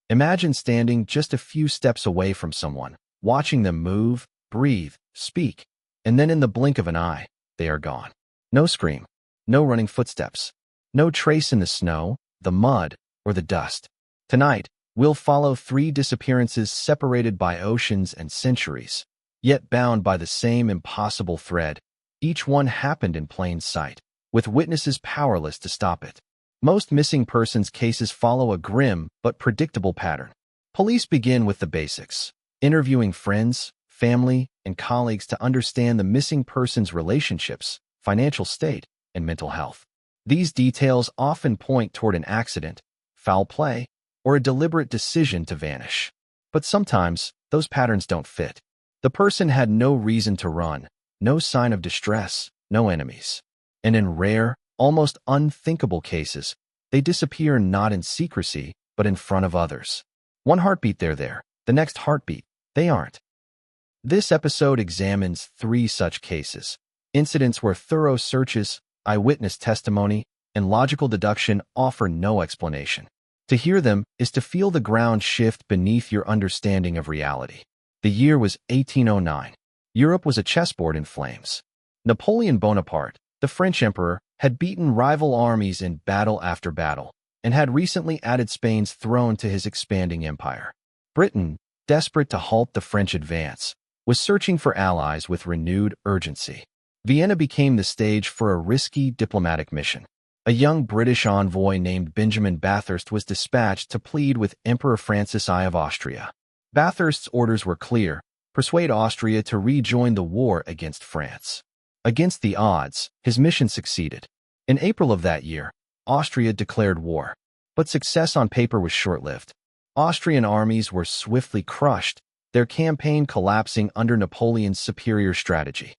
Imagine standing just a few steps away from someone, watching them move, breathe, speak, and then in the blink of an eye, they are gone. No scream, no running footsteps, no trace in the snow, the mud, or the dust. Tonight, we'll follow 3 disappearances separated by oceans and centuries, yet bound by the same impossible thread. Each one happened in plain sight, with witnesses powerless to stop it. Most missing persons cases follow a grim but predictable pattern. Police begin with the basics, interviewing friends, family, and colleagues to understand the missing person's relationships, financial state, and mental health. These details often point toward an accident, foul play, or a deliberate decision to vanish. But sometimes, those patterns don't fit. The person had no reason to run, no sign of distress, no enemies. And in rare, almost unthinkable cases, they disappear not in secrecy, but in front of others. One heartbeat they're there, the next heartbeat, they aren't. This episode examines 3 such cases, incidents where thorough searches, eyewitness testimony, and logical deduction offer no explanation. To hear them is to feel the ground shift beneath your understanding of reality. The year was 1809. Europe was a chessboard in flames. Napoleon Bonaparte, the French emperor, had beaten rival armies in battle after battle, and had recently added Spain's throne to his expanding empire. Britain, desperate to halt the French advance, was searching for allies with renewed urgency. Vienna became the stage for a risky diplomatic mission. A young British envoy named Benjamin Bathurst was dispatched to plead with Emperor Francis I of Austria. Bathurst's orders were clear: persuade Austria to rejoin the war against France. Against the odds, his mission succeeded. In April of that year, Austria declared war. But success on paper was short-lived. Austrian armies were swiftly crushed, their campaign collapsing under Napoleon's superior strategy.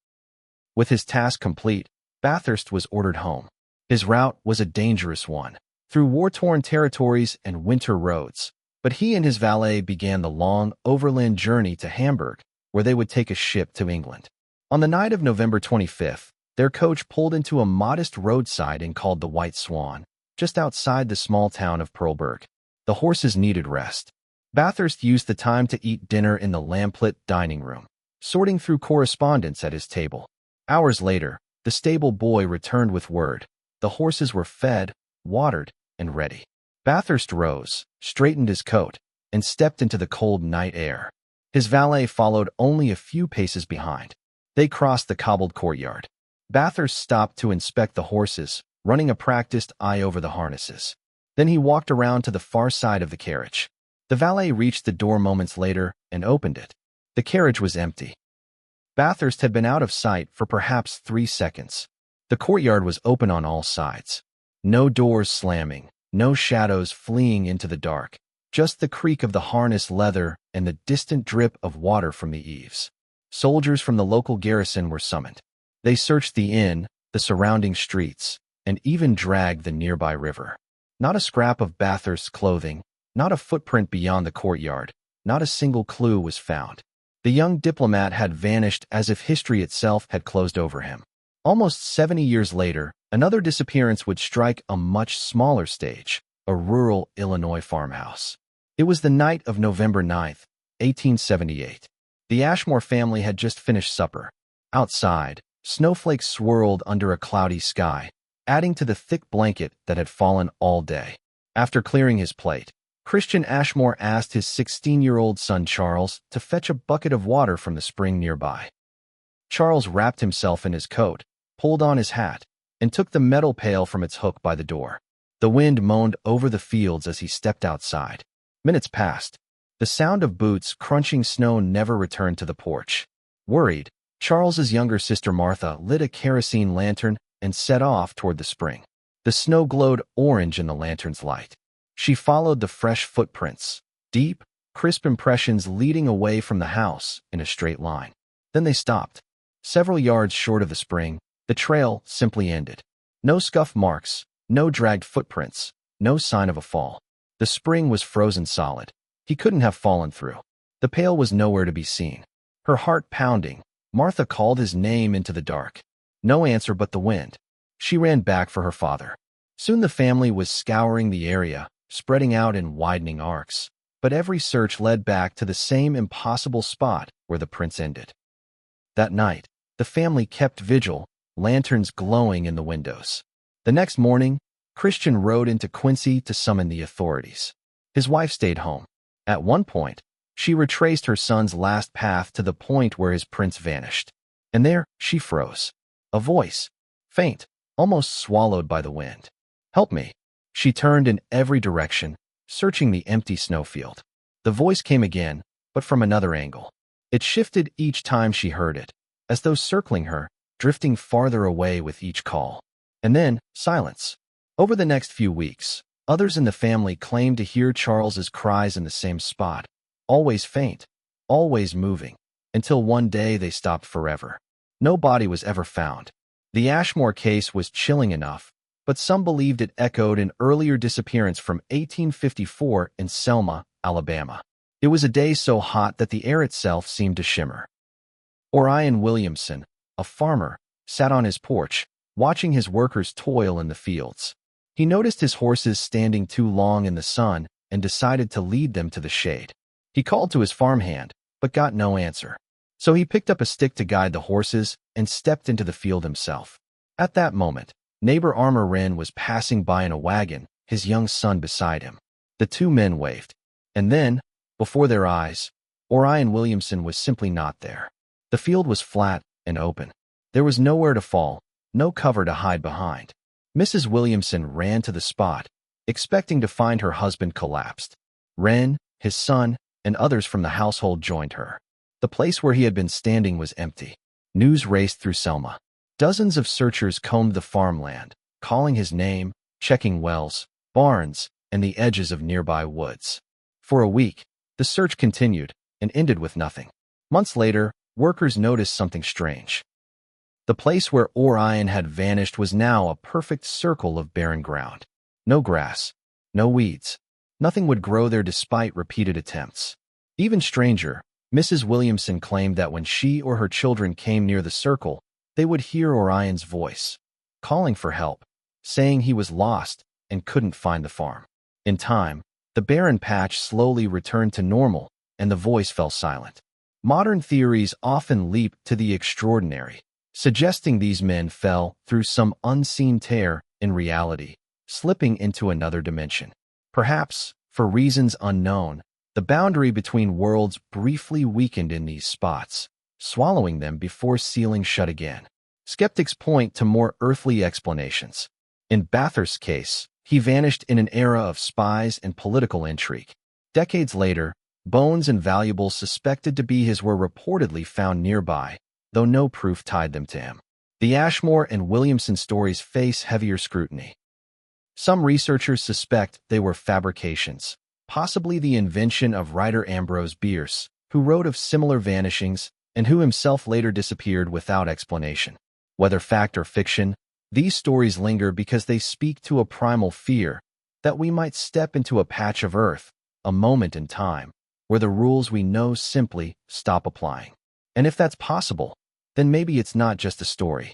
With his task complete, Bathurst was ordered home. His route was a dangerous one, through war-torn territories and winter roads. But he and his valet began the long, overland journey to Hamburg, where they would take a ship to England. On the night of November 25th, their coach pulled into a modest roadside inn called the White Swan, just outside the small town of Perleberg. The horses needed rest. Bathurst used the time to eat dinner in the lamplit dining room, sorting through correspondence at his table. Hours later, the stable boy returned with word. The horses were fed, watered, and ready. Bathurst rose, straightened his coat, and stepped into the cold night air. His valet followed only a few paces behind. They crossed the cobbled courtyard. Bathurst stopped to inspect the horses, running a practiced eye over the harnesses. Then he walked around to the far side of the carriage. The valet reached the door moments later and opened it. The carriage was empty. Bathurst had been out of sight for perhaps 3 seconds. The courtyard was open on all sides. No doors slamming, no shadows fleeing into the dark, just the creak of the harness leather and the distant drip of water from the eaves. Soldiers from the local garrison were summoned. They searched the inn, the surrounding streets, and even dragged the nearby river. Not a scrap of Bathurst's clothing, not a footprint beyond the courtyard, not a single clue was found. The young diplomat had vanished as if history itself had closed over him. Almost 70 years later, another disappearance would strike a much smaller stage, a rural Illinois farmhouse. It was the night of November 9th, 1878. The Ashmore family had just finished supper. Outside, snowflakes swirled under a cloudy sky, adding to the thick blanket that had fallen all day. After clearing his plate, Christian Ashmore asked his 16-year-old son Charles to fetch a bucket of water from the spring nearby. Charles wrapped himself in his coat, pulled on his hat, and took the metal pail from its hook by the door. The wind moaned over the fields as he stepped outside. Minutes passed. The sound of boots crunching snow never returned to the porch. Worried, Charles's younger sister Martha lit a kerosene lantern and set off toward the spring. The snow glowed orange in the lantern's light. She followed the fresh footprints, deep, crisp impressions leading away from the house in a straight line. Then they stopped. Several yards short of the spring, the trail simply ended. No scuff marks, no dragged footprints, no sign of a fall. The spring was frozen solid. He couldn't have fallen through. The pail was nowhere to be seen. Her heart pounding, Martha called his name into the dark. No answer but the wind. She ran back for her father. Soon the family was scouring the area, spreading out in widening arcs. but every search led back to the same impossible spot where the prints ended. That night, the family kept vigil, lanterns glowing in the windows. The next morning, Christian rode into Quincy to summon the authorities. His wife stayed home. At one point, she retraced her son's last path to the point where his prints vanished. And there, she froze. A voice, faint, almost swallowed by the wind. "Help me." She turned in every direction, searching the empty snowfield. The voice came again, but from another angle. It shifted each time she heard it, as though circling her, drifting farther away with each call. And then, silence. Over the next few weeks, others in the family claimed to hear Charles's cries in the same spot, always faint, always moving, until one day they stopped forever. No body was ever found. The Ashmore case was chilling enough, but some believed it echoed an earlier disappearance from 1854 in Selma, Alabama. It was a day so hot that the air itself seemed to shimmer. Orion Williamson, a farmer, sat on his porch, watching his workers toil in the fields. He noticed his horses standing too long in the sun and decided to lead them to the shade. He called to his farmhand, but got no answer. So he picked up a stick to guide the horses and stepped into the field himself. At that moment, neighbor Armour Wren was passing by in a wagon, his young son beside him. The two men waved. And then, before their eyes, Orion Williamson was simply not there. The field was flat and open. There was nowhere to fall, no cover to hide behind. Mrs. Williamson ran to the spot, expecting to find her husband collapsed. Wren, his son, and others from the household joined her. The place where he had been standing was empty. News raced through Selma. Dozens of searchers combed the farmland, calling his name, checking wells, barns, and the edges of nearby woods. For a week, the search continued and ended with nothing. Months later, workers noticed something strange. The place where Orion had vanished was now a perfect circle of barren ground. No grass, no weeds. Nothing would grow there despite repeated attempts. Even stranger, Mrs. Williamson claimed that when she or her children came near the circle, they would hear Orion's voice, calling for help, saying he was lost and couldn't find the farm. In time, the barren patch slowly returned to normal, and the voice fell silent. Modern theories often leap to the extraordinary, suggesting these men fell through some unseen tear in reality, slipping into another dimension. Perhaps, for reasons unknown, the boundary between worlds briefly weakened in these spots, swallowing them before sealing shut again. Skeptics point to more earthly explanations. In Bathurst's case, he vanished in an era of spies and political intrigue. Decades later, bones and valuables suspected to be his were reportedly found nearby, though no proof tied them to him. The Ashmore and Williamson stories face heavier scrutiny. Some researchers suspect they were fabrications, possibly the invention of writer Ambrose Bierce, who wrote of similar vanishings and who himself later disappeared without explanation. Whether fact or fiction, these stories linger because they speak to a primal fear that we might step into a patch of earth, a moment in time, where the rules we know simply stop applying. And if that's possible, then maybe it's not just a story.